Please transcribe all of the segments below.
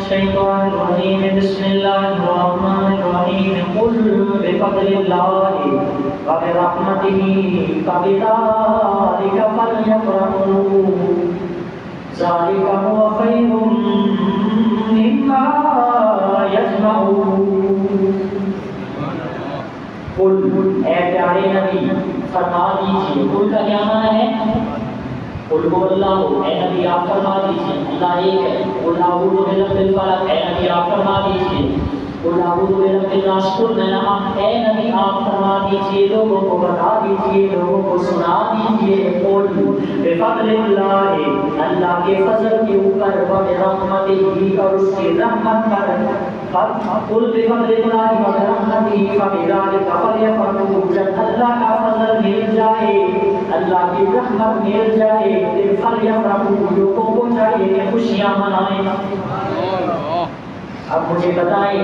الشيطان الرجيم بسم الله الرحمن الرحيم قل بفضل الله وبرحمته فبذلك فليفرحوا ذلك هو خير مما يجمعون قل اے پیارے نبی فرما دیجیے قل کا کیا معنی ہے قل هو اللہ اے نبی آپ فرما دیجیے اللہ ایک ہے قل اعوذ برب الفلق اے نبی آپ فرما دیجیے قل اعوذ برب الناس قل اے نبی آپ فرما دیجیے لوگوں کو بتا دیجیے لوگوں کو سنا دیجیے قل بفضل اللہ اللہ کے فضل کے اوپر وبرحمتہ اور اس کی رحمت پر قل بفضل اللہ وبرحمتہ فبذلک فلیفرحوا جب اللہ کا فضل مل جائے اللہ کی رحمت مل جائے پھر فلیفرحوا لوگوں کو چاہیے کہ خوشیاں منائیں اب مجھے بتائیں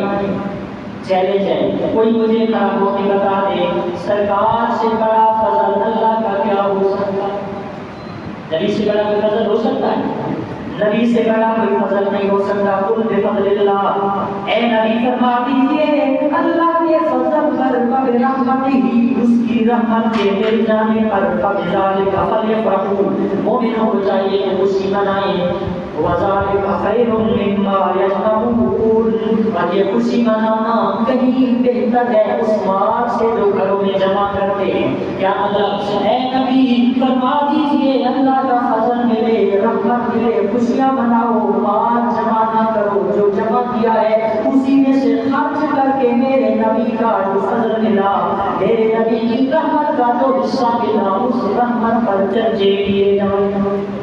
چیلنج ہے کوئی مجھے کھڑا ہو کے بتا دے سرکار سے بڑا فضل اللہ کا کیا ہو سکتا ہے نبی سے بڑا کوئی فضل ہو سکتا ہے نبی سے بڑا کوئی فضل نہیں ہو سکتا قل بفضل اللہ اے نبی فرما دیجئے اللہ کے فضل پر وبرحمتہ اس کی رحمت کے مل جانے پر فبذلک فلیفرحوا مومنوں کو چاہیے کہ خوشی منائیں وذلک خیر مما یجمعون اور یہ خوشی منانا کہیں بہتر ہے اس مال سے جو گھروں میں جمع کرتے ہیں کیا مطلب اے نبی فرما دیجئے اللہ کا فضل ملے رحمت ملے خوشیاں مناؤ مال جمع نہ کرو جو جمع کیا ہے اسی میں سے خرچ کر کے میرے نبی کا جو فضل ملا میرے نبی کی رحمت کا جو حصہ ملا اس رحمت پر چرچے کیے جائیں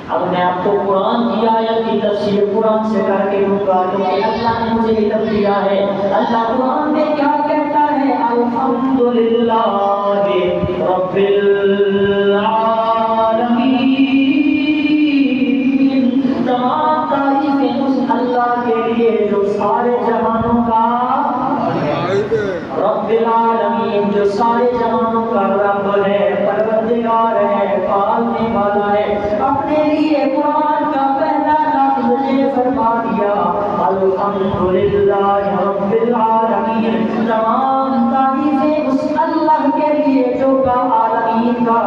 اب میں آپ کو قرآن کی آیت کی تفسیر قرآن سے کر کے دوں گا کیونکہ اللہ نے مجھے علم دیا ہے اللہ قرآن میں کیا کہتا ہے الحمدللہ رب العالمین تمام تعریفیں اس اللہ کے لیے جو سارے جہانوں کا رب العالمین جو سارے جہانوں کا رب ہے پروردگار ہے پالنے والا ہے اپنے لیے قرآن کا پہلا لفظ یہ فرما دیا الحمدللہ رب العالمین تمام تعریفیں اس اللہ کے لیے جو کا عالمین کا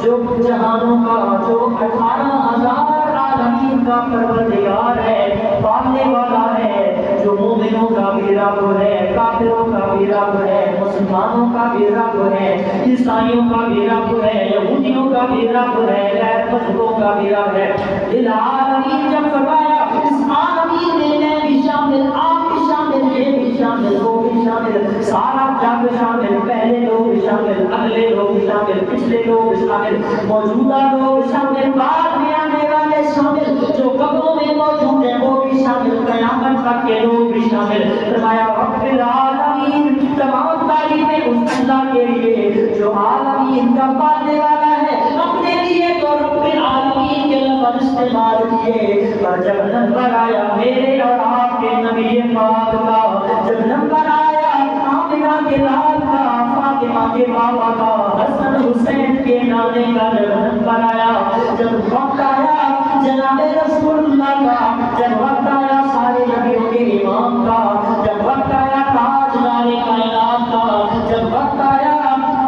جو جہانوں کا جو 18,000 عالمین کا پروردگار ہے پالنے والا ہے جو مومنوں کا بھی رب ہے کافروں کا بھی رب ہے مسلمانوں کا بھی رب ہے عیسائیوں کا بھی رب ہے یہودیوں کا بھی رب ہے غیر مذہبوں کا بھی رب ہے العالمین جب فرمایا اس عالمین میں بھی شامل آپ بھی شامل یہ بھی شامل وہ بھی شامل سارا جگ شامل پہلے لوگ شامل اگلے لوگ شامل پچھلے لوگ شامل موجودہ لوگ شامل بعد میں آنے والے شامل جو قبروں میں موجود ہیں وہ بھی شامل قیامت تک کے لوگ بھی شامل فرمایا رب العالمین تمام تعریفیں اس اللہ کے لیے جو عالمین کا پالنے والا ہے اپنے لیے تو رب العالمین کے لفظ استعمال کیے پر جب نمبر آیا میرے اور آپ کے نبی پاک کا جب نمبر آیا آمنہ کے لال کا فاطمہ کے بابا کا حسن حسین کے نانے کا جب نمبر آیا جب وقت آیا جناب رسول اللہ کا جب وقت آیا سارے نبیوں کے امام کا جب وقت آیا تاجدار کائنات کا جب وقت آیا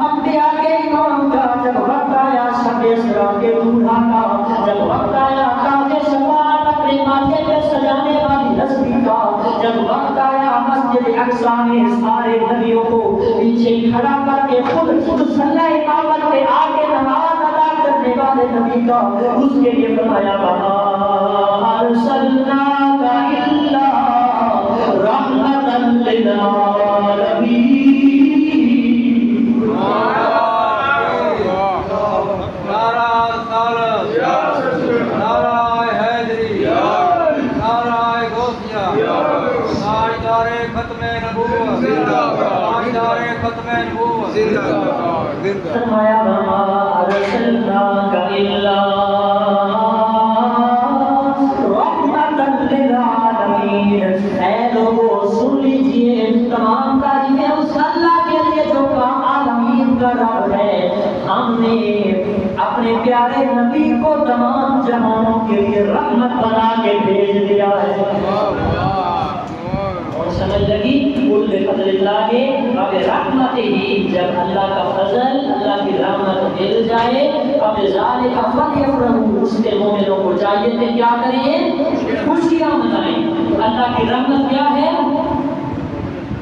انبیاء کے امام کا جب وقت آیا شب اسرا کے دولہا کا جب وقت آیا تاج شفاعت اپنے ماتھے پہ سجانے والی ہستی کا جب وقت آیا مسجد اقصی میں سارے نبیوں کو پیچھے کھڑا کر کے خود صلی امامت پہ آگے نماز ادا کرنے والے نبی کا اس کے لیے فرمایا وَمَا أَرْسَلْنَاكَ إِلَّا رَحْمَةً لِلْعَالَمِينَ فرمایا وَمَا أَرْسَلْنَاكَ إِلَّا رَحْمَةً لِلْعَالَمِينَ اے لوگوں سن لیجئے تمام تعریفیں اس اللہ کے لیے جو عالمین کا رب ہے ہم نے اپنے پیارے نبی کو تمام جہانوں کے لیے رحمت بنا کے بھیج دیا ہے. اور سمجھ لگی قل بفضل اللہ اب رحمت ہی، جب اللہ کا فضل، اللہ کی رحمت مل جائے اب ذالک فلیفرحوا، اس کے مومنوں کو چاہیے کہ کیا کریں؟ خوشیاں منائیں. اللہ کی رحمت کیا ہے؟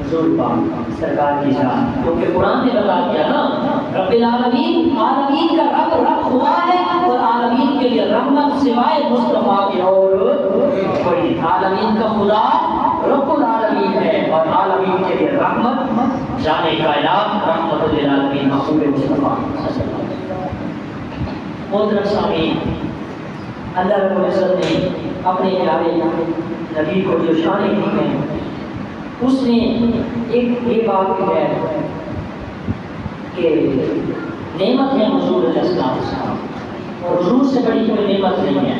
حضور پاک سرکار کی شان، کیونکہ قرآن نے بتا دیا نا رب العالمین، عالمین کا رب رب خدا ہے، اور عالمین کے لیے رحمت سوائے مصطفیٰ کے اور کوئی. عالمین کا خدا رب العالمین ہے، اور عالمین کے لیے رحمت جان کائنات رحمت للعالمین محبوب مصطفیٰ. محترم سامعین، اللہ رب العزت نے اپنے پیارے نبی کو جو شانیں دی ہیں اس نے ایک یہ بات کی ہے کہ نعمت ہے حضور علیہ السلام، اور حضور سے بڑی کوئی نعمت نہیں ہے.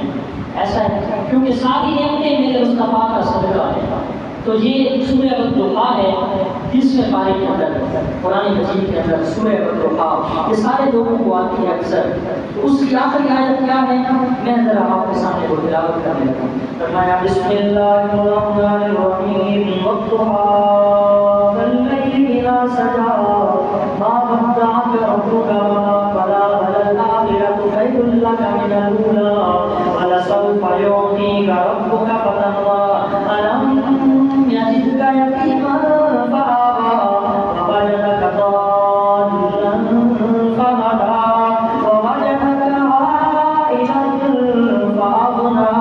ایسا ہے کیونکہ ساری نعمتیں میرے مصطفیٰ کا صدقہ ہے. تو یہ سورہ الضحیٰ ہے 30ویں پارے کے اندر قرآن مجید کے اندر سورہ الضحیٰ، یہ سارے لوگوں کو آتی ہے اکثر. اس کی آخری آیت کیا ہے؟ میں ذرا آپ کے سامنے وہ تلاوت کر لیتا ہوں. فرمایا بسم اللہ الرحمن الرحیم والضحیٰ واللیل اذا سجا ما ودعک ربک وما قلی وللآخرۃ خیر لک من الاولی ولسوف یعطیک ربک فترضی ألم يجدك يتيما فآوى ووجدك ضالا فهدى ووجدك عائلا فأغنى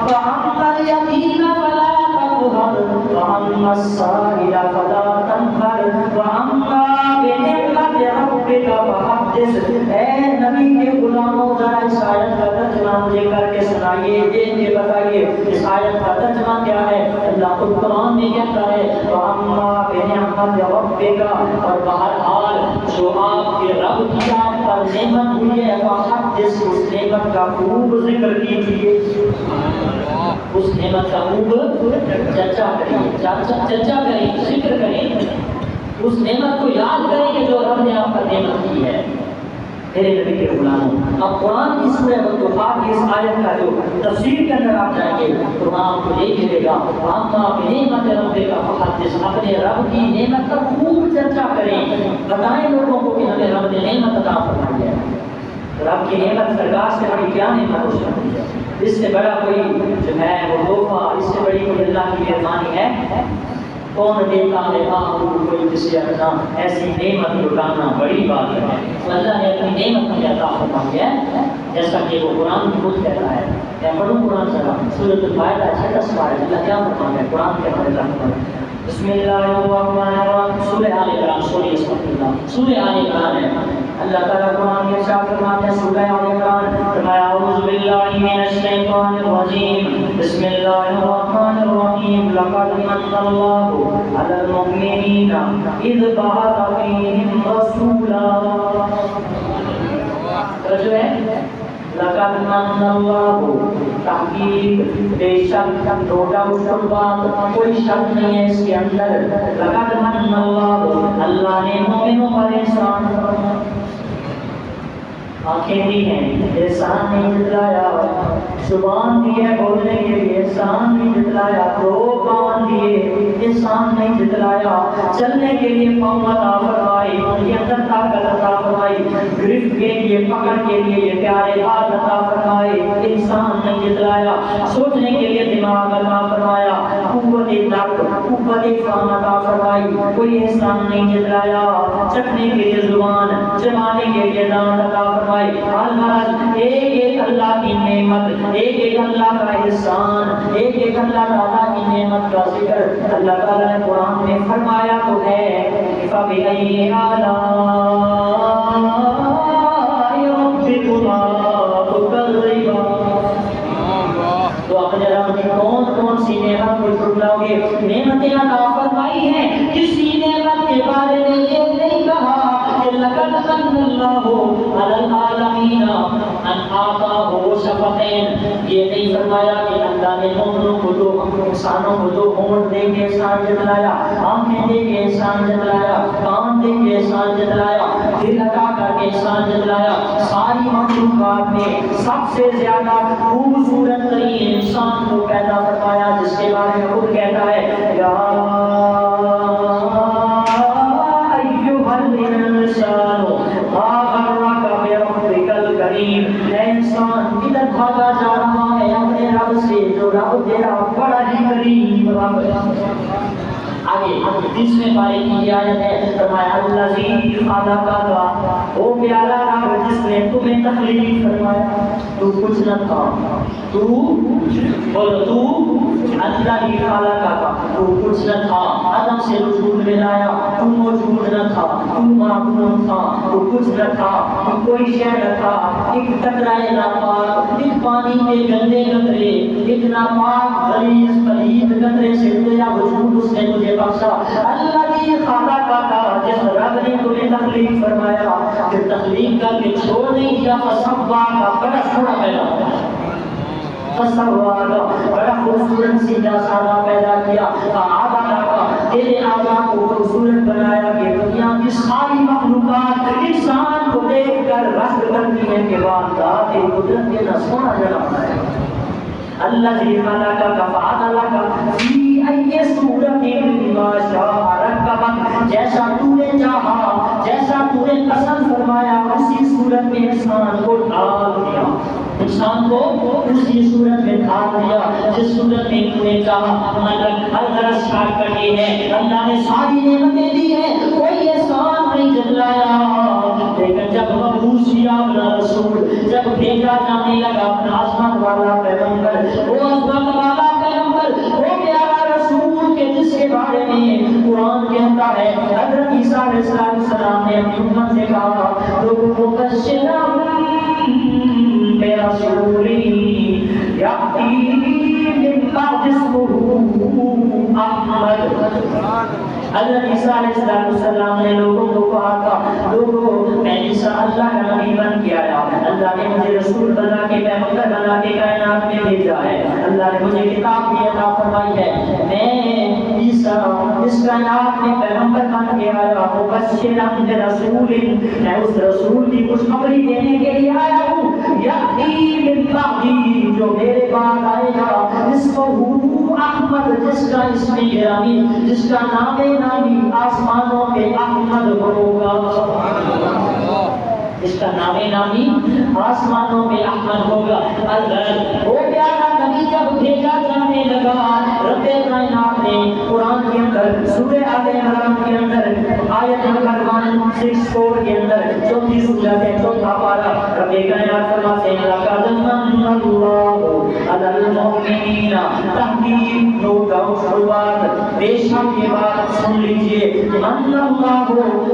فأما اليتيم فلا تقهر وأما السائل فلا تنهر وأما بنعمة ربك فحدث. اے نبی کے غلاموں ذرا اس آیت کا ترجمہ مجھے کر کے سنائیے، یہ بتائیے اس آیت کا ترجمہ کیا ہے. اللہ خود قرآن میں کہتا ہے وَأَمَّا بِنِعْمَتِ رَبِّكَ، اور بہرحال جو آپ کے رب کی آپ پر نعمت ہوئی ہے فحدث، اس نعمت کا خوب ذکر کیجیے، اس نعمت کا خوب چرچا کریں، ذکر کریں، اس نعمت کو یاد کریں کہ جو رب نے آپ پر نعمت کی ہے. میرے نبی کے غلاموں، اب قرآن کی سورہ الضحیٰ کی اس آیت کا جو تفسیر کے اندر آپ جائیں گے تو وہاں آپ کو یہی ملے گا وَأَمَّا بِنِعْمَتِ رَبِّكَ فَحَدِّثْ، اپنے رب کی نعمت کا خوب چرچا کریں، بتائیں لوگوں کو کہ ہمیں رب نے نعمت عطا فرمائی ہے. رب کی نعمت سرکار سے بڑی کیا نعمت ہو سکتی ہے؟ اس سے بڑا کوئی جو ہے وہ تحفہ، اس سے بڑی کوئی اللہ کی مہربانی ہے؟ کون دیتا ہے کوئی کسی اپنا ایسی نعمت لٹانا بڑی بات ہے. اللہ نے اپنی نعمت میں عطا فرمائی ہے جیسا کہ وہ قرآن خود کہتا ہے. میں پڑھوں قرآن ذرا سورۃ المائدہ 6 پارہ اللہ کیا فرماتا ہے قرآن کے بارے میں. بسم اللہ الرحمن الرحیم. سورہ آل عمران، سورہ آل عمران ہے. اللہ تعالیٰ قرآن میں ارشاد فرماتے ہیں سورہ آل عمران، فرمایا اعوذ باللہ من الشیطان الرجیم بسم اللہ الرحمن الرحیم لقد من اللہ علی المؤمنین اذ بعث فیہم رسولا. جو ہے لقد من اللہ، تحقیق بے شک، نو ڈاؤٹ بات، کوئی شک نہیں ہے اس کے اندر. لقد من اللہ، اللہ نے مومنوں پر احسان فرمایا، آنکھیں دی ہیں احسان نہیں جتلایا، زبان دی ہے بولنے کے لیے احسان نہیں جتلایا، دو پاؤں دیے احسان نہیں جتلایا، چلنے کے لیے پاؤں عطا فرمائی، ان کے اندر طاقت عطا فرمائی، گرفت کے لیے پکڑ کے لیے یہ پیارے ہاتھ عطا فرمائے، احسان نہیں جتلایا، سوچنے کے لیے دماغ عطا فرمایا، قوت درک، قوت فہم عطا فرمائی، کوئی احسان نہیں جتلایا، چکھنے کے لیے زبان، چبانے کے لیے دانت عطا فرمائی. الغرض ایک ایک اللہ کی نعمت، ایک ایک اللہ کا احسان، ایک ایک اللہ تعالیٰ کی نعمت کا ذکر اللہ تعالیٰ نے قرآن میں فرمایا تو ہے. فَبِأَيِّ آلَاءِ رَبِّكُمَا تُكَذِّبَانِ. تو اپنے رب کی کون سی نعمت کو جھٹلاؤ گے؟ نعمتیں عطا فرمائی ہیں، کسی نعمت کے بارے میں یہ نہیں کہا کہ لقد من اللہ علی العالمین ان آتاہ شفتین، یہ نہیں فرمایا کہ اللہ نے مومنوں کو دو انسانوں کو دو ہونٹ دے کے احسان جتلایا، آنکھیں دے کے احسان جتلایا، کان دے کے احسان جتلایا، دل عطا کر کے احسان جتلایا۔ ساری مخلوقات میں سب سے زیادہ خوبصورت ترین انسان کو پیدا فرمایا، جس کے بارے میں خود کہتا ہے یا ایھا الانسان ما غرک بربک الکریم، اے انسان کدھر بھاگا جا رہا ہے اپنے رب سے جو رب تیرا بڑا ہی کریم رب ہے۔ آگے تیسرے پارے کی آیت ہے، فرمایا الذی خلقک، وہ پیارا رب جس نے تمہیں تخلیق فرمایا، تو کچھ نہ تھا، تو اللہ ہی خلقک، تو کچھ نہ تھا، عدم سے وجود میں لایا، تو موجود نہ تھا، تو معدوم تھا، تو کچھ نہ تھا، تو کوئی شے نہ تھا، ایک قطرہ ناپاک، ایک پانی کے گندے قطرے، ایک ناپاک غلیظ پلید قطرے سے تیرا وجود اس نے تجھے بخشا۔ الذی خلقک، جس رب نے تمہیں تخلیق فرمایا، پھر تخلیق کر کے چھوڑ نہیں دیا، فسواک، بڑا سونا پیدا فسواک، بڑا خوبصورت سیدھا سادہ پیدا کیا، فعدلک، تیرے اعضاء کو خوبصورت بنایا کہ دنیا کی ساری مخلوقات انسان کو دیکھ کر رشک کرتی ہے کہ واہ تیری قدرت کے نہ سونا جگہ ہے۔ الذی خلقک فعدلک فی ای صورت ما شاء رکبک، جیسا تو نے چاہا، جیسا تو نے پسند فرمایا اسی صورت میں انسان کو ڈھال دیا، انسان کو اسی صورت میں ڈھال دیا جس صورت میں تو نے چاہا۔ مطلب ہر طرح شارٹ کٹ یہ ہے، اللہ نے ساری نعمتیں دی ہیں، کوئی احسان نہیں جتلایا، لیکن جب مبعوث کیا اپنا رسول، جب بھیجا جانے لگا اپنا عظمت والا پیغمبر، وہ عظمت والا پیغمبر، وہ پیارا رسول کے جس کے بارے میں قرآن کہتا ہے، حضرت عیسیٰ علیہ السلام نے اپنی امت سے کہا لوگوں کو بشرا برسول یأتی من بعد اسمہ احمد۔ حضرت عیسیٰ علیہ السلام نے لوگوں کو کہا تھا لوگوں میں عیسیٰ اللہ کا نبی بن کے آیا، اللہ نے مجھے رسول بنا کے پیغمبر بنا کے کائنات میں بھیجا ہے، اللہ نے مجھے کتاب بھی عطا فرمائی ہے، میں عیسیٰ اس کائنات میں پیغمبر بن کے آیا، مبشرا برسول، میں اس رسول کی خوشخبری دینے کے لیے آیا ہوں، یأتی من بعدی، جو میرے بعد آئے گا، اسمہ احمد، جس کا اسم گرامی، جس کا نام نامی آسمانوں پہ احمد ہوگا، جس کا نام نامی آسمانوں پہ احمد ہوگا۔ اللہ وہ پیارا نبی جب بھیجا جانے لگا، رب کائنات نے قرآن کے اندر سورہ آل عمران کے اندر آیت نمبر 164 کے اندر 34 سورت ہے، 4واں پارہ، رب کائنات فرماتے ہیں لقد من اللہ علی المؤمنین، تحقیق نو ڈاؤٹ شروعات، بے شک یہ بات سن لیجئے، من اللہ،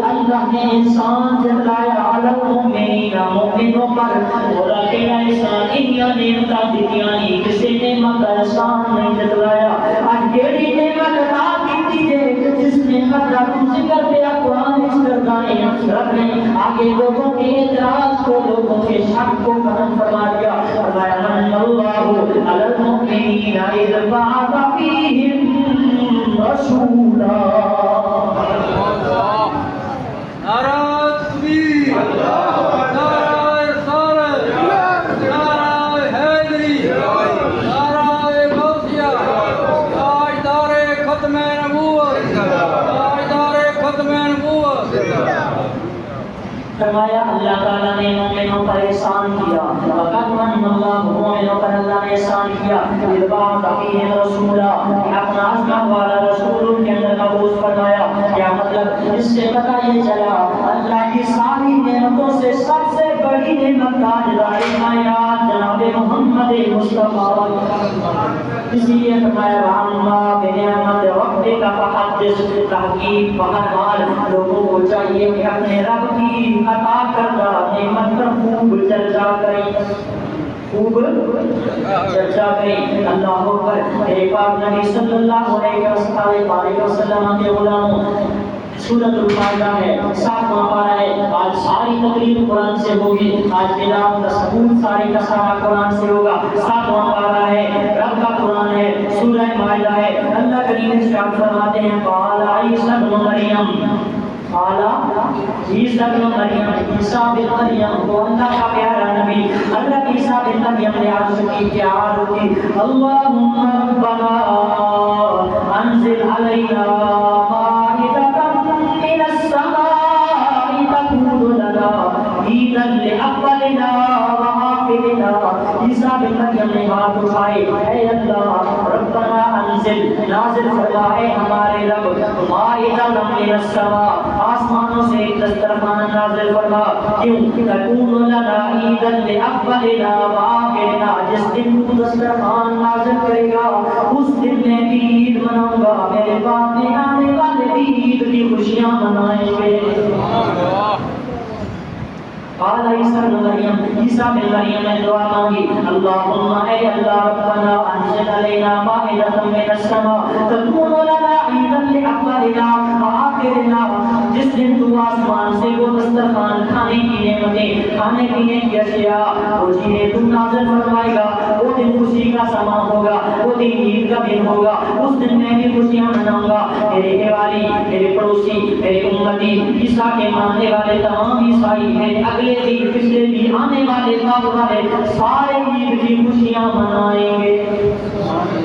اللہ نے انسان جتلایا علی المؤمنین، مومنوں پر، بولا کہ انسان انیا نعمتاں دیتیاں نہیں، کسی نعمت کا انسان نہیں جتلایا، آج کیڑی نعمت عطا کیتی ہے جس نعمت کا تو ذکر پہ قرآن اس کرتا ہے، رب نے آگے لوگوں کے اعتراض کو، لوگوں کے شک کو ختم فرما دیا، فرمایا من اللہ علی المؤمنین اذ بعث فیہم رسولا۔ فرمایا اللہ تعالیٰ نے مومنوں پر احسان کیا، وقد من اللہ، مومنوں پر اللہ نے احسان کیا، اذ بعث فیہم رسولا، اپنا عظمت والا رسول ان کے اندر مبعوث فرمایا۔ کیا مطلب؟ اس سے پتہ یہ چلا اللہ کی ساری نعمتوں سے سب سے بڑی نعمت تاجدار کائنات جناب محمد مصطفیٰ، اس لیے فرمایا وَأَمَّا بِنِعْمَتِ رَبِّكَ فَحَدِّثْ، تحقیق بہرحال لوگوں کو چاہیے کہ اپنے رب کی عطا کردہ نعمت پر خوب چرچا کریں، خوب چرچا کریں۔ اللہ اکبر، میرے پاک نبی صلی اللہ علیہ وسلم کے غلاموں سورۃ المائدہ ہے، 7واں پارہ ہے۔ آج ساری تقریر قرآن سے ہوگی، آج بدعات کا ثبوت سارے کا سارا قرآن سے ہوگا۔ 7واں پارہ ہے، رب کا قرآن ہے، سورہ مائدہ ہے۔ اللہ کریم ارشاد فرماتے ہیں قال عیسی ابن مریم، قال عیسی ابن مریم، عیسیٰ بن مریم کو اللہ کا پیارا نبی حضرت عیسیٰ بن مریم نے عرض کی، کیا عرض کی؟ اللہم ربنا انزل علینا عیسیٰ بن مریم نے ہاتھ اٹھائے، اے اللہ ربنا انزل، نازل فرما اے ہمارے رب، مائدہ من السماء، آسمانوں سے ایک دسترخوان نازل فرما، کیوں تکون لنا عیدا لاولنا وآخرنا، جس دن تو دسترخوان نازل کرے گا اس دن میں بھی عید مناؤں گا، میرے بعد میں آنے والے بھی عید کی خوشیاں منائیں گے۔ قال عیسیٰ بن مریم، عیسیٰ بن مریم نے دعا مانگی، اللہم اے اللہ ربنا انزل علینا مائدۃ من السماء تکون لنا عیدا لاولنا وآخرنا، جس دن تو آسمان سے وہ دسترخوان کھانے کی نعمتیں، کھانے پینے کی اشیاء، وہ چیزیں تم نازل فرمائے گا، وہ دن خوشی کا سما ہوگا، وہ دن عید کا دن ہوگا، اس دن میں بھی خوشیاں مناؤں گا۔ میرے گھروالی، میرے پڑوسی، میرے امتی، عیسیٰ کے ماننے والے تمام عیسائی ہیں، اگلے بھی پچھلے بھی آنے والے بعد والے سارے عید کی خوشیاں منائیں گے۔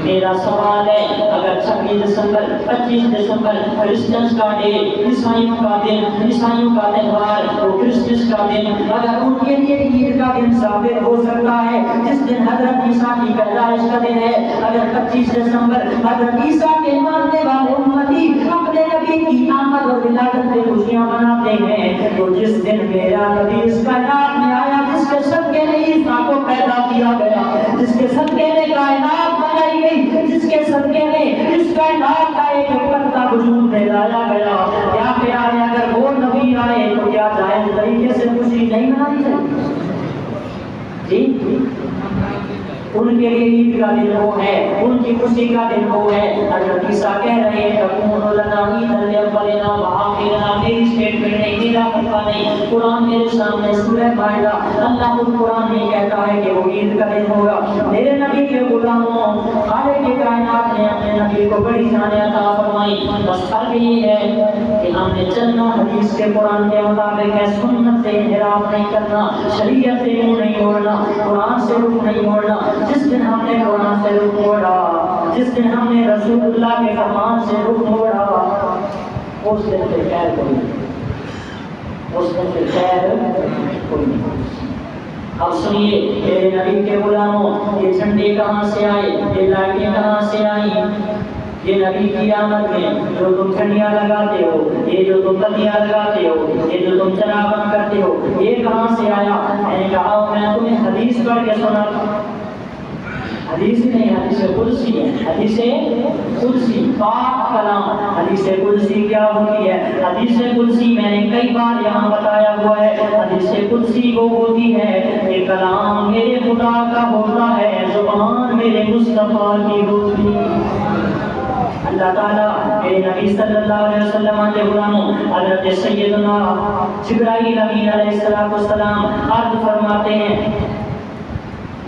میرا سوال ہے، اگر 26 دسمبر 25 دسمبر کرسچنس کا ڈے، عیسائیوں کا دن، عیسائیوں کا تہوار، وہ کرسمس کا دن، اگر ان کے لیے عید کا دن ثابت ہو سکتا ہے جس دن حضرت عیسیٰ کی پیدائش کا دن ہے، اگر 25 دسمبر حضرت عیسیٰ کے ماننے والے امتی اپنے نبی کی آمد اور ولادت پہ خوشیاں مناتے ہیں، تو جس دن میرا نبی اس کائنات میں آیا، جس کے صدقے میں عیسیٰ کو پیدا کیا گیا، جس کے صدقے میں کائنات بنائی گئی، جس کے صدقے میں اس کائنات کا ایک پرتہ وجود میں لایا گیا، کیا خیال ہے اگر وہ نبی آئے تو کیا جائز طریقے سے خوشی نہیں منائی جائے؟ جی ان کے لیے عید کا دن وہ ہے، ان کی خوشی کا دن وہ ہے۔ حضرت عیسیٰ کہہ رہے ہیں تکون لنا عیدا لاولنا وآخرنا، میری اسٹیٹمنٹ نہیں، میرا فتویٰ نہیں، قرآن میرے سامنے، سورہ مائدہ، اللہ خود قرآن میں کہتا ہے کہ وہ عید کا دن ہوگا۔ میرے نبی کے غلاموں، خالق کائنات نے اپنے نبی کو بڑی جان عطا فرمائی، بس فرق یہ ہے کہ ہم نے چلنا حدیث کے قرآن کے مطابق ہے، سنت سے انحراف نہیں کرنا، شریعت سے منہ نہیں موڑنا، قرآن سے رخ نہیں موڑنا۔ جس دن ہم نے قرآن سے رخ موڑا، جس دن ہم نے رسول اللہ کے فرمان سے رخ موڑا، اس دن پھر خیر کوئی نہیں، اس دن پھر خیر کوئی نہیں۔ اب سنیے میرے نبی کے غلاموں، یہ جھنڈے کہاں سے آئے، یہ لائٹیں کہاں سے آئیں؟ یہ نبی کی آمد میں جو تم جھنڈیاں لگاتے ہو، یہ جو تم بتیاں لگاتے ہو، یہ جو تم چراغاں کرتے ہو، یہ کہاں سے آیا؟ میں نے کہا میں تمہیں حدیث پڑھ کے سناتا ہوں، حدیث نہیں، حدیث قدسی ہے، حدیث قدسی، پاک کلام۔ حدیث قدسی کیا ہوتی ہے؟ حدیث قدسی میں نے کئی بار یہاں بتایا ہوا ہے، حدیث قدسی وہ ہوتی ہے کہ کلام میرے خدا کا ہوتا ہے، زبان میرے مصطفیٰ کی ہوتی ہے۔ اللہ تعالیٰ میرے نبی صلی اللہ علیہ وسلم کے غلاموں حضرت سیدنا جبرائیل امین علیہ السلام عرض فرماتے ہیں،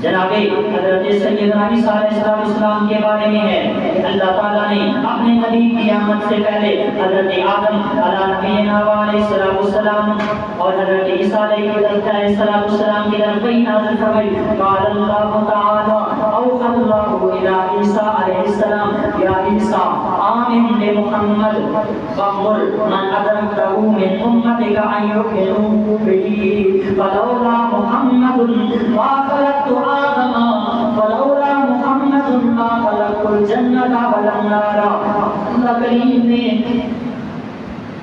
جناب حضرت سیدنا عیسیٰ علیہ السلام کے بارے میں ہے کہ اللہ تعالیٰ نے اپنے نبی کی آمد سے پہلے حضرت آدم علیہ نبینا علیہ السلام اور حضرت عیسیٰ علیہ السلام کی طرف وحی نازل فرمائی۔ قال اللہ تعالیٰ اوحی اللہ الی عیسیٰ علیہ السلام یا عیسیٰ آمن بمحمد فامر من ادرکتہ من امتک ان یؤمنوا بہ فلولا محمد ما خلقت آدم فلولا محمد ما خلقت الجنة والنار۔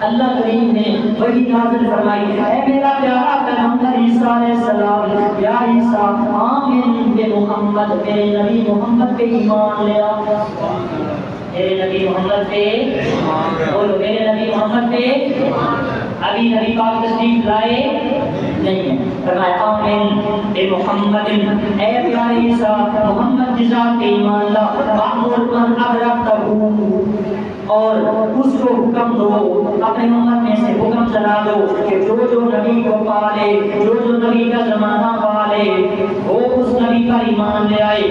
اللہ کریم نے وحی نازل فرمائی، اے میرا پیارا پیغمبر عیسیٰ علیہ السلام، یا عیسیٰ آمن بے محمد، میرے نبی محمد پہ ایمان لے آ، میرے نبی محمد پہ بولو، میرے نبی محمد پہ ابھی نبی پاک تشریف لائے نہیں ہے، فرمایا آمین بے محمد، اے پیارے عیسیٰ محمد کی ذات پہ ایمان لا، وَأْمُرْ مَنْ أَدْرَكْتَهُ، اور اس کو حکم دو، اپنے امت میں سے حکم چلا دو کہ جو جو نبی کو پالے، جو جو نبی کا زمانہ پالے، وہ اس نبی پر ایمان لے آئے۔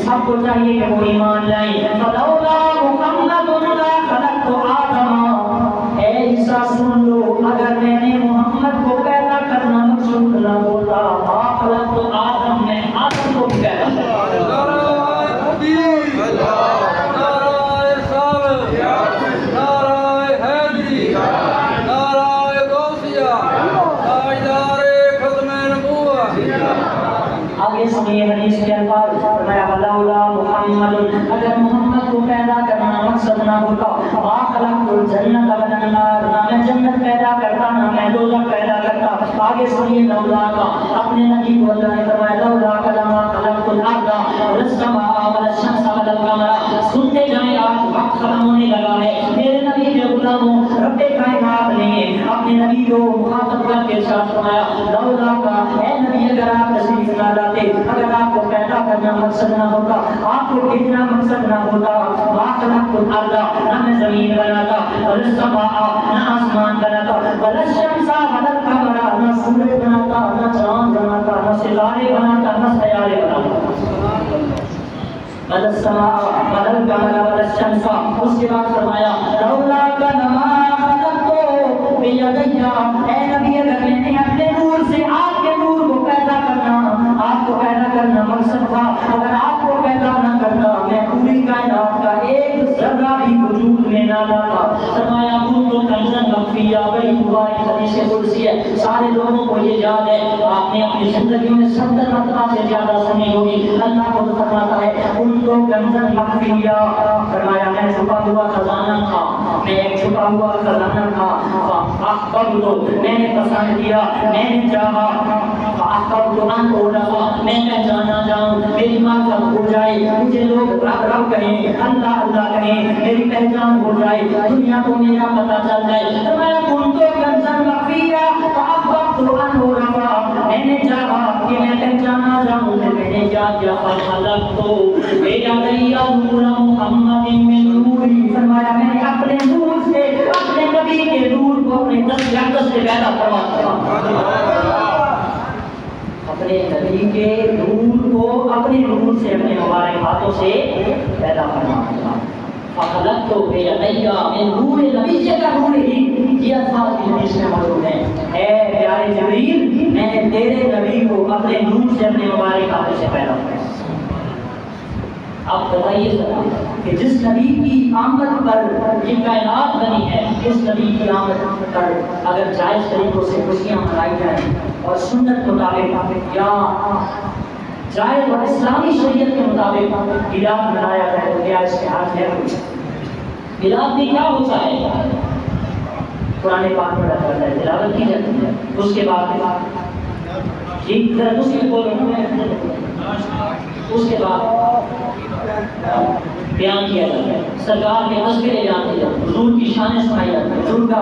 سب کو چاہیے کہ وہ ایمان لائیں۔ فَلَوْلَا مُحَمَّدٌ لَا خَلَقْتُ آدَمَ، اے عیسیٰ سن لو، اگر میں نے محمد کو پیدا کرنا مقصود نہ ہوتا، مَا خَلَقْتُ آدم، میں آدم کو بھی پیدا کرتا۔ آگے سنیے حدیث کے الفاظ، فرمایا وَلَوْلَا مُحَمَّدٌ، اگر محمد کو پیدا کرنا مقصد نہ ہوتا، مَا خَلَقْتُ الْجَنَّةَ وَلَا النَّارَ، نہ میں جنت پیدا کرتا نہ میں دوزخ پیدا کرتا۔ آگے سنیے لولا کا، اپنے نبی کو اللہ نے فرمایا لولا کلمہ خلقت الارض والسماء والشمس والقمر۔ سنتے جائیں، آج وقت ختم ہونے لگا ہے۔ میرے نبی کے غلاموں، رب کائنات نے اپنے نبی کو مخاطب کر کے ارشاد فرمایا لولا کا، اے نبی اگر آپ تشریف نہ لاتے، اگر آپ کو پیدا کرنا مقصد نہ ہوتا، آپ کو بھیجنا مقصد نہ ہوتا، ما خلقت الارض، نہ میں زمین بناتا، والسماء، نہ آسمان بناتا، والشمس والقمر، نہ سورج بناتا، نہ چاند بناتا، نہ ستارے بناتا، نہ سیارے بناتا، والسماء والقمر والشمس۔ اس کے بعد فرمایا لولا ما خلقت بیدی، اے نبی اگر میں نے اپنے نور سے آپ کے نور کو پیدا کرنا، آپ کو پیدا کرنا مقصد تھا، اگر آپ کو پیدا نہ کرتا، میں پوری کائنات کا ایک ذرہ بھی وجود میں نہ لاتا۔ فرمایا کنت کنزا مخفیا، بڑی مبارک حدیث قدسی ہے، سارے لوگوں کو یہ یاد ہے، آپ نے اپنی زندگی میں 70 مرتبہ سے زیادہ سنی ہوگی۔ اللہ کو فرماتا ہے کنت کنزا مخفیا، فرمایا میں چھپا ہوا خزانہ تھا، میں ایک چھپا ہوا خزانہ تھا، احببت، میں نے پسند کیا، میں نے چاہا، احببت ان اعرف، میں پہچانا جاؤں، میری معرفت ہو جائے، مجھے لوگ رب رب کہیں، اللہ اللہ کہیں، میری پہچان ہو جائے، دنیا کو میرا پتہ چل جائے۔ فرمایا کنت کنزا مخفیا فاحببت ان اعرف، میں نے چاہا کہ میں پہچانا جاؤں، میں نے کیا کیا فخلقت بیدی نور محمد من نوری، فرمایا میں نے اپنے نور سے، اپنے نبی کے نور کو اپنے دست سے پیدا فرمایا، اپنے نبی کے نور کو اپنے نور سے، اپنے مبارک ہاتھوں سے پیدا فرمایا۔ فخلقت بیدی من نور نبی کا نور ہی، یہ الفاظ بھی حدیث میں موجود ہیں، اے پیارے جبریل میں نے تیرے نبی کو اپنے نور سے، اپنے مبارک ہاتھوں سے پیدا فرمایا۔ اب بتائیے ذرا کہ جس نبی کی آمد پر یہ کائنات بنی ہے، اس نبی کی آمد پر اگر جائز طریقوں سے خوشیاں منائی جائیں اور سنت کے مطابق یا جائز اور اسلامی شریعت کے مطابق میلاد منایا جائے تو کیا اس کے حق ہے؟ میلاد بھی کیا ہوتا ہے؟ قرآن پاک میں رکھا ہے، تلاوت کی جاتی ہے، اس کے بعد اس کے بعد بیان کیا جاتا ہے، سرکار کے تذکرے جاتے ہیں، حضور کی شان سنائی جاتی ہے، حضور کا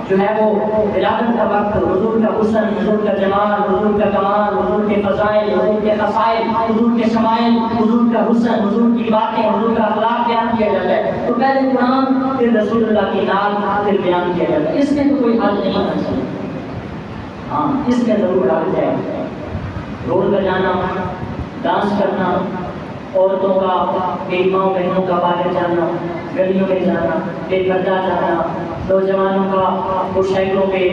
جو ہے وہ ولادت کا وقت، حضور کا حسن، حضور کا جمال، حضور کا کمال، حضور کے فضائل، حضور کے خصائل، حضور کے شمائل، حضور کا حسن، حضور کی باتیں، حضور کا اخلاق بیان کیا جاتا ہے۔ تو پہلے قرآن، پھر رسول اللہ کی نعت، پھر بیان کیا جاتا ہے۔ اس میں تو کوئی حل نہیں ہونا چاہیے، ہاں اس میں ضرور حل ہے۔ ڈھول بجانا، ڈانس کرنا، عورتوں کا، میری ماں بہنوں کا باہر جانا، گلیوں میں جانا، بے پردہ جانا، نوجوانوں کا موٹر سائیکلوں پہ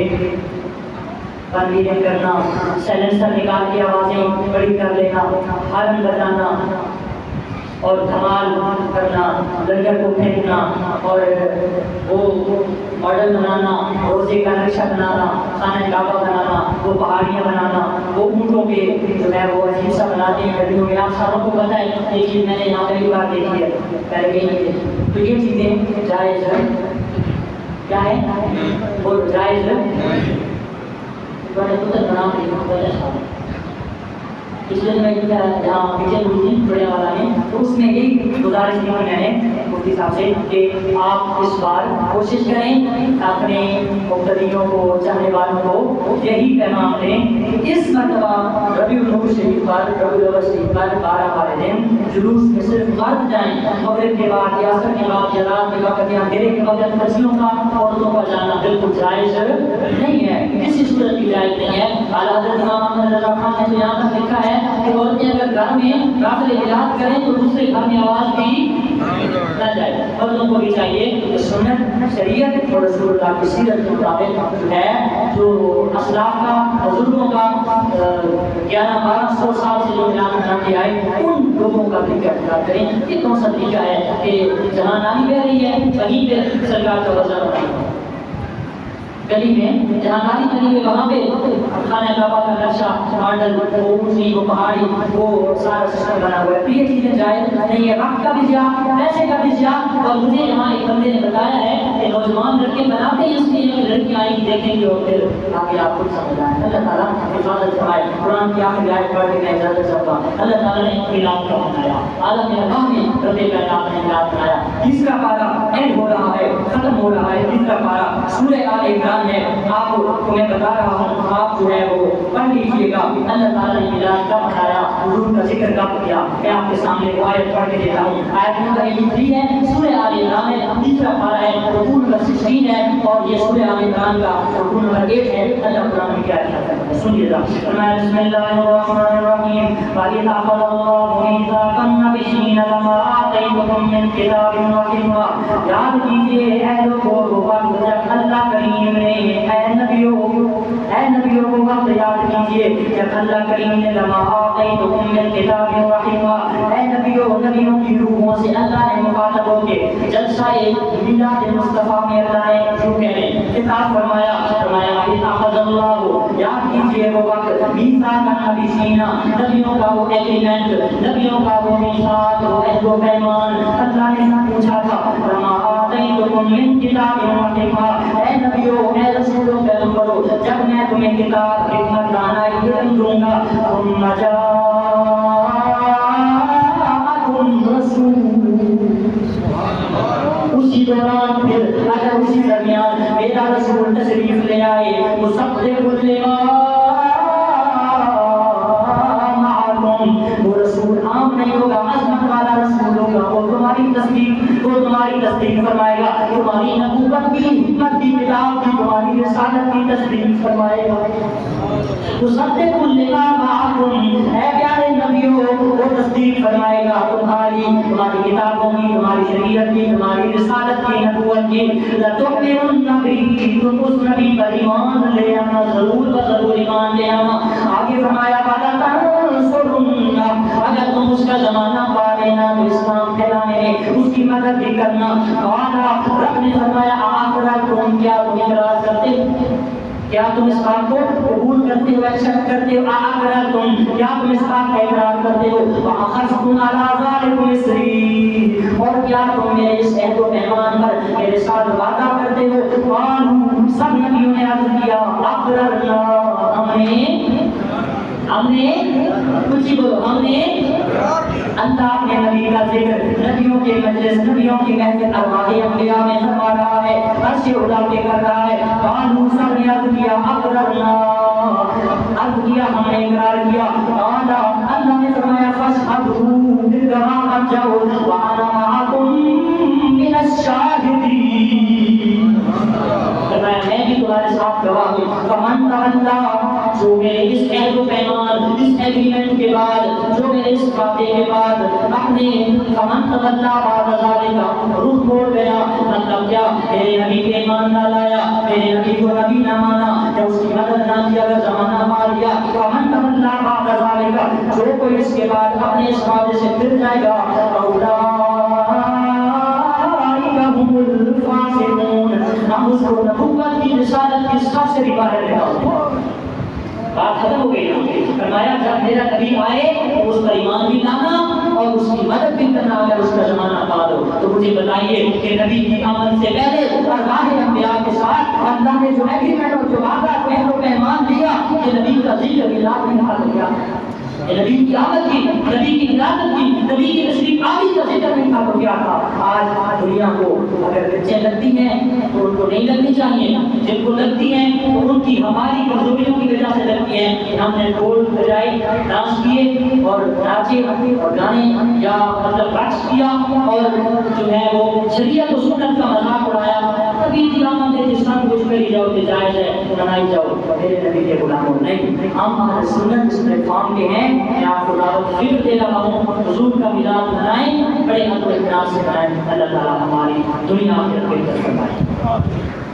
بندیاں کرنا، سائلنسر نکال کے آوازیں بڑی کر لینا، ہارن بجانا اور دھمال کرنا، لنگر کو پھینکنا اور وہ ماڈل بنانا، روزے کا نقشہ بنانا، خانہ کعبہ بنانا، وہ پہاڑیاں بنانا، وہ اونٹوں کے جو ہے وہ عجیب سا بناتے ہیں گلیوں میں۔ آپ ساروں کو پتہ ہے، یہ چیز میں نے یہاں پہلی بار دیکھی ہے، پہلے بھی نہیں دیکھی۔ تو یہ چیزیں جائز ہے، کیا ہے وہ جائز ہے، بڑے پتر بنا کے اس لیے میں جہاں پیچھے بڑے والا ہے تو اس میں یہی گزارش کی میں نے مفتی صاحب سے کہ آپ اس بار کوشش کریں اپنے مقتدیوں کو چاہنے والوں کو یہی پیغام دیں کہ اس مرتبہ ربیع النور شریف پر ربیع الاول شریف پر 12 والے دن جلوس میں صرف مرد جائیں، مغرب کے بعد یاسر کے بعد جرات کے وقت یا اندھیرے کے وقت بچیوں کا عورتوں کا جانا بالکل جائز نہیں ہے، کسی صورت کی جائز نہیں ہے۔ اعلیٰ حضرت امام احمد رضا خان نے تو یہاں تک لکھا ہے کہ عورتیں اگر گھر میں داخل علاج کریں تو دوسرے گھر میں آواز بھی نہ جائے، مردوں کو بھی چاہیے کہ سنت شریعت اور رسول اللہ کی سیرت کے مطابق جو ہے جو اسلاف کا بزرگوں کا 1100-1200 سال سے جو اعلان بنا کے آئے ان لوگوں کا طریقہ اختیار کریں۔ یہ کون سا طریقہ ہے کہ جہاں نالی بہ رہی ہے وہیں پہ سرکار کا وزن رکھیں، گلی میں جہاں نالی بنی ہے وہاں پہ خانہ کعبہ کا نقشہ ماڈل وہ اونچی وہ پہاڑی وہ سارا سسٹم بنا ہوا ہے، تو یہ چیزیں جائز نہیں ہے۔ وقت کا بھی ضیاع، پیسے کا بھی ضیاع۔ اور مجھے یہاں ایک بندے نے بتایا ہے کہ نوجوان لڑکے بناتے ہیں اس لیے کہ لڑکیاں آئیں گی دیکھیں گے اور پھر آگے آپ خود سمجھ آئیں۔ اللہ تعالیٰ حفاظت فرمائے۔ قرآن کی آخری آیت پڑھ کے میں اجازت چاہتا ہوں۔ اللہ تعالیٰ نے اعلان کا بنایا، عالم ارواح میں رب کائنات نے اعلان بنایا۔ تیسرا پارہ اینڈ ہو رہا ہے، ختم ہو رہا ہے۔ تیسرا پارہ سورہ آل عمران ہے، آپ کو میں بتا رہا ہوں، آپ جو ہے وہ پڑھ لیجیے گا۔ اللہ تعالیٰ نے اعلان کا بنایا، حضور کا ذکر کب کیا، میں آپ کے سامنے وہ آیت پڑھ کے دیتا ہوں۔ آیت نمبر 83 ہے، سورہ آل عمران ہے، تیسرا پارہ ہے، رکوع نمبر 16 ہے، اور یہ سورہ آل عمران کا رکوع نمبر 1 ہے۔ اللہ قرآن میں کیا کہتا ہے سنیے گا۔ فرمایا بسم اللہ الرحمن الرحیم وَإِذْ أَخَذَ اللَّهُ مِيثَاقَ النَّبِيِّينَ لَمَا آتَيْتُكُم مِّن كِتَابٍ وَحِكْمَةٍ، یاد کیجیے اے لوگوں وہ وقت جب اللہ کریم نے اے نبیوں کو وقت یاد کیجیے جب اللہ کریم نے لما آتیتکم من کتاب وحکمہ، اے نبیوں کی روحوں سے اللہ نے مخاطب ہو کے جلسہ میلاد مصطفیٰ میں اللہ نے جو کہنے کتاب فرمایا وَإِذْ أَخَذَ اللَّهُ، یاد کیجیے وہ وقت میثاق النبیین، نبیوں کا وہ ایگریمنٹ، نبیوں کا وہ میثاق، وہ عہد و پیمان اللہ نے پوچھا تھا لما آتیتکم من کتاب وحکمہ، اے نبیوں اے رسولوں پیغمبروں جب میں تمہیں کتاب حکمت دانا علم دوں گا، ثم جاءکم رسول، اسی دوران پھر اگر اسی درمیان میرا رسول تشریف لے آئے مصدق لما معکم، وہ رسول عام نہیں ہوگا، عظمت والا رسول ہوگا، وہ تمہاری تصدیق فرمائے گا، تمہاری نبوت کی حکمت کی کتاب کی تمہاری رسالت کی تصدیق فرمائے گا۔ مصدق لما معکم، اے پیارے نبیوں وہ تصدیق فرمائے گا تمہاری کتابوں کی، تمہاری شریعت کی، تمہاری رسالت کی، نبوت کی۔ لتؤمنن بہ، تم اس نبی پر ایمان لے آنا، ضرور ضرور ایمان لے آنا۔ آگے فرمایا وَلَتَنصُرُنَّ، اگر تم اس کا زمانہ پا لینا تو اسلام پھیلانے میں اس کی مدد بھی کرنا۔ رب نے فرمایا اَأَقْرَرْتُمْ، کیا تم اقرار کرتے ہو، کیا تم اس بات کو قبول کرتے ہو، ایکسپٹ کرتے ہو؟ اَأَقْرَرْتُمْ، کیا تم اس بات کا اقرار کرتے ہو؟ وَأَخَذْتُمْ عَلَىٰ ذَلِكُمْ إِصْرِي، اور کیا تم میرے اس عہد و پیمان پر میرے ساتھ وعدہ کرتے ہو؟ قالوا، سب نبیوں نے عرض کیا اقررنا، ہم نے کچھ ہی بولو، ہم نے اللہ اپنے نبی کا ذکر نبیوں کے مجلس نبیوں کی محفل ارواح انبیاء میں فرما رہا ہے، عرش اڑا کے کر رہا ہے۔ قالوا، سب نے عرض کیا اقررنا، عرض کیا ہم نے اقرار کیا۔ قال، اللہ نے فرمایا فاشهدوا، پھر گواہ بن جاؤ، وانا معكم من الشاهدين، میں بھی تمہارے ساتھ گواہ ہوں۔ فمن تولى، جو میرے اس عہد و پیمان اس ایگریمنٹ کے بعد جو میرے اس وعدے کے بعد اپنے فمن تولى بعد ذلك رخ موڑ گیا، مطلب کیا، میرے نبی پہ ایمان نہ لایا، میرے نبی کو نبی نہ مانا یا اس کی مدد نہ کیا، اگر زمانہ مار دیا، فمن تولى بعد ذلك، جو کوئی اس کے بعد اپنے اس وعدے سے پھر جائے گا، هم الفاسقون، ہم اس کو نبوت کی رسالت کی سب سے بھی باہر لے آؤ۔ بات ختم ہو گئی نا؟ فرمایا جب میرا نبی آئے تو اس پر ایمان بھی لانا اور اس کی مدد بھی کرنا، اگر اس کا زمانہ پا دو تو مجھے بتائیے کہ نبی کی آمد سے پہلے ارواح انبیاء کے ساتھ اللہ نے جو ایگریمنٹ اور جو وعدہ و پیمان دیا کہ نبی کا ذکر بھی لازمی حال ہو گیا۔ نبی کی آمد کی، نبی کی ولادت کی، نبی کی تشریف آوری کا ذکر نہیں تھا تو کیا تھا؟ آج دنیا کو اگر بچیں لگتی ہیں تو ان کو نہیں لگنی چاہیے، جن کو لگتی ہیں تو ان کی ہماری کمزوریوں کی وجہ سے لگتی ہیں. ہم نے ڈھول بجائی، ڈانس کیے اور ناچے اور گانے یا مطلب رقص کیا اور جو ہے وہ شریعت و سنت کا مذاق اڑایا. کبھی قیامت ہے جس طرح کچھ کری جاؤ کہ جائز ہے منائی جاؤ، میرے نبی کے غلاموں نہیں. ہم اہل سنت اس پلیٹفارم کے ہیں کہ آپ کو دعوت فکر دے رہا ہوں، حضور کا میلاد منائیں، بڑے ادب و احترام سے منائیں. اللہ تعالیٰ ہماری دنیا آخرت بہتر فرمائے.